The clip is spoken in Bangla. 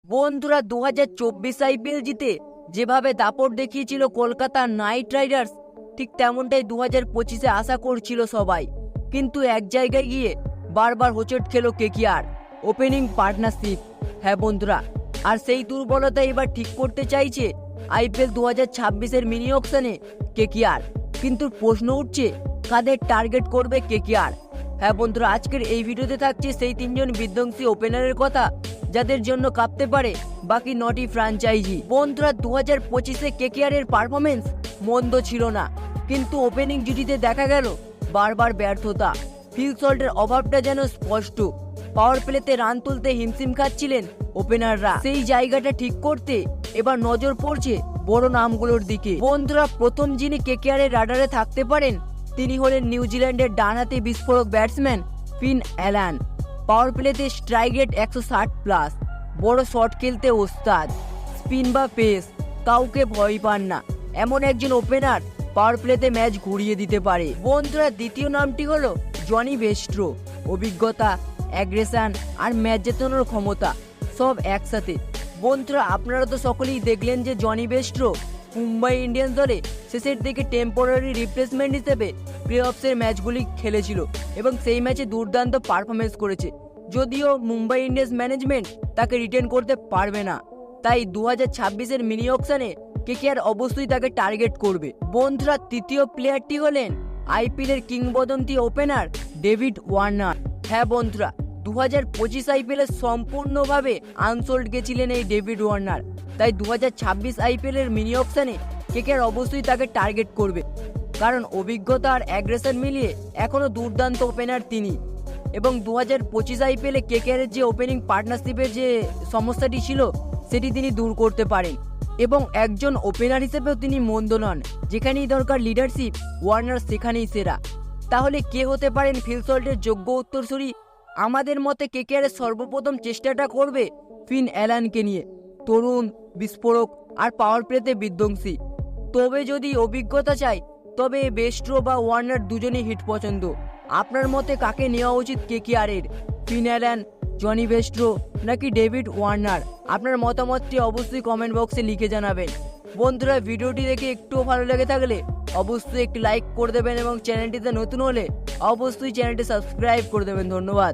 বন্ধুরা 2024 আইপিএল জিতে যেভাবে দাপট দেখিয়েছিল কলকাতা নাইট রাইডার্স, ঠিক তেমনটাই 2025-এ আশা করছিল সবাই। কিন্তু এক জায়গায় গিয়ে বারবার হোঁচট খেলো কেকেআর ওপেনিং পার্টনারশিপ। হ্যাঁ বন্ধুরা, আর সেই দুর্বলতা এবার ঠিক করতে চাইছে আইপিএল 2026-এর মিনি অকশনে কেকেআর। কিন্তু প্রশ্ন উঠছে, কাদের টার্গেট করবে কেকেআর? হ্যাঁ বন্ধুরা, আজকের এই ভিডিওতে থাকছে সেই তিনজন বিধ্বংসী ওপেনারের কথা যাদের জন্য কাঁপতে পারে বাকি 9টি ফ্র্যাঞ্চাইজি। বন্ধুরা 2025-এ কেকেআরের পারফরমেন্স মন্দ ছিল না, কিন্তু ওপেনিং জুটিতে দেখা গেল বারবার ব্যর্থতা। ফিল সল্টের অভাবটা যেন স্পষ্ট। পাওয়ার প্লেতে রান তুলতে হিমশিম খাচ্ছিলেন ওপেনাররা। সেই জায়গাটা ঠিক করতে এবার নজর পড়ছে বড় নামগুলোর দিকে। বন্ধুরা প্রথম যিনি কেকেআরের রাডারে থাকতে পারেন তিনি হলেন নিউজিল্যান্ডের ডানহাতি বিস্ফোরক ব্যাটসম্যান ফিন অ্যালান। পাওয়ার প্লেতে স্ট্রাইক রেট 160+, বড় শট খেলতে ওস্তাদ, স্পিন বা পেস কাউকে ভয় পান না, এমন একজন ওপেনার পাওয়ার প্লেতে ম্যাচ ঘুরিয়ে দিতে পারে। বন্ধুরা দ্বিতীয় নামটি হলো জনি বেস্ট্রো। অভিজ্ঞতা, অ্যাগ্রেশন আর ম্যাচ জেতানোর ক্ষমতা সব একসাথে। বন্ধুরা আপনারা তো সকলেই দেখলেন যে জনি বেস্ট্রো মুম্বাই ইন্ডিয়ান্স দলে শেষের দিকে টেম্পোরারি রিপ্লেসমেন্ট হিসেবে প্লে অফসের ম্যাচগুলি খেলেছিল এবং সেই ম্যাচে দুর্দান্ত পারফরমেন্স করেছে। যদিও মুম্বাই ইন্ডিয়ান্স ম্যানেজমেন্ট তাকে রিটেন করতে পারবে না, তাই 2026-এর মিনি অকশনে কেকেআর অবশ্যই তাকে টার্গেট করবে। বন্ধুরা তৃতীয় প্লেয়ারটি হলেন আইপিএলের কিংবদন্তি ওপেনার ডেভিড ওয়ার্নার। হ্যাঁ বন্ধুরা 2025 আইপিএলে সম্পূর্ণভাবে আনসোল্ড গেছিলেন এই ডেভিড ওয়ার্নার, তাই 2026 আইপিএলের মিনি অকশনে কেকেআর অবশ্যই তাকে টার্গেট করবে, কারণ অভিজ্ঞতা আর অ্যাগ্রেশন মিলিয়ে এখনও দুর্দান্ত ওপেনার তিনি। এবং 2025 আইপিএলে কেকেআরের যে ওপেনিং পার্টনারশিপের যে সমস্যাটি ছিল সেটি তিনি দূর করতে পারেন এবং একজন ওপেনার হিসেবেও তিনি মন্দ নন। যেখানেই দরকার লিডারশিপ, ওয়ার্নার সেখানেই সেরা। তাহলে কে হতে পারেন ফিল সল্টের যোগ্য উত্তরসূরি? আমাদের মতে কেকেআরের সর্বপ্রথম চেষ্টাটা করবে ফিন অ্যালানকে নিয়ে। তরুণ, বিস্ফোরক আর পাওয়ার প্লেতে বিধ্বংসী। তবে যদি অভিজ্ঞতা চাই তবে বেস্ট্রো বা ওয়ার্নার দুজনেই হিট পছন্দ। আপনার মতে কাকে নেওয়া উচিত কেকেআরের? ফিন অ্যালান, জনি বেস্ট্রো নাকি ডেভিড ওয়ার্নার? আপনার মতামতটি অবশ্যই কমেন্ট বক্সে লিখে জানাবেন। বন্ধুরা ভিডিওটি দেখে একটুও ভালো লেগে থাকলে অবশ্যই একটি লাইক করে দেবেন এবং চ্যানেলটিতে নতুন হলে অবশ্যই চ্যানেলটি সাবস্ক্রাইব করে দেবেন। ধন্যবাদ।